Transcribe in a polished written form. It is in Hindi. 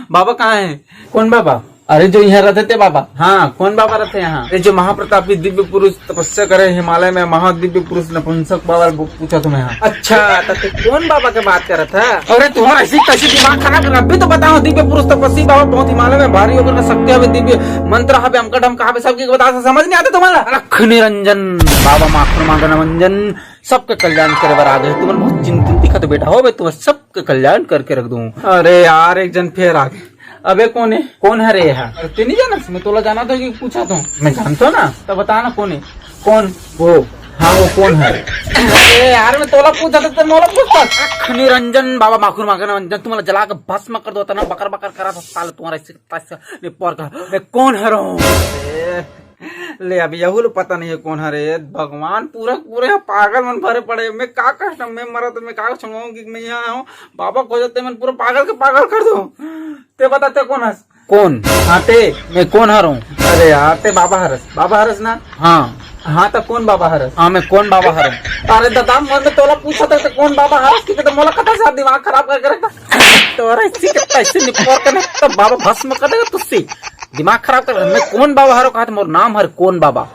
बाबा कहाँ है? कौन बाबा? अरे जो यहाँ रहते थे बाबा। हाँ, कौन बाबा रहते यहाँ? अरे जो महाप्रतापी दिव्य पुरुष तपस्या करे हिमालय में, महादिव्य पुरुष नपुंसक बाबा पूछा तुम्हें यहाँ। अच्छा, तो कौन बाबा के बात कर रहा था? अरे तुम्हारा ऐसी कैसी दिमाग खराब कर, अभी तो बताओ। दिव्य पुरुष तपस्वी बाबा बहुत हिमालय में भारी होकर सकते हैं, दिव्य मंत्र हवे हमका ढमका हवे सबकी बता, समझ नहीं आता तुम्हारा? लख निरंजन बाबा माखन मांगन मंजन, सबके कल्याण करे बर आ गए। तुम्हें बहुत चिंतित दिखत बेटा हो बे, तुम सबके कल्याण करके रख दूं। अरे यार एक जन फिर आ गए। अबे कौन है? कौन है रे यहाँ? अरे ते नहीं जाना, मैं तोला जाना था कि पूछा तो। मैं जानता हूँ ना, तो बता ना कौन है? कौन वो? हाँ वो कौन है? अरे यार मैं तोला पूछा था, मोला पूछता। लख निरंजन बाबा माखुर मांगन मंजन, तुम्हारा जला के भस्म कर दो ना, बकर बकर करा था साल तुम्हारा पर का। मैं कौन है रहूं? ले अभी यहू पता नहीं है कौन है रे भगवान। पूरा पूरे पागल मन भरे पड़े। मैं का कष्ट में मरा तो मैं का सुनाऊं कि मैं यहाँ हूँ। बाबा को जाते मन पूरा पागल के पागल कर दो। ते बताते कौन है? कौन? हाँ ते मैं कौन है रहूं? अरे यार ते बाबा हरस, बाबा हरस ना? हाँ हाँ तो कौन बाबा हरस? हाँ मैं कौन बाबा है रहूं? अरे दादा मैं तोला पूछा था तो कौन बाबा हरस की, तो मोला कथा से दिमाग खराब करके रखता। तो इसी के पैसे निपोर करने तो बाबा भस्म कर देगा तुझसे, दिमाग खराब कर। मैं कौन बाबा हरो कहा था, मोर नाम हर कौन बाबा।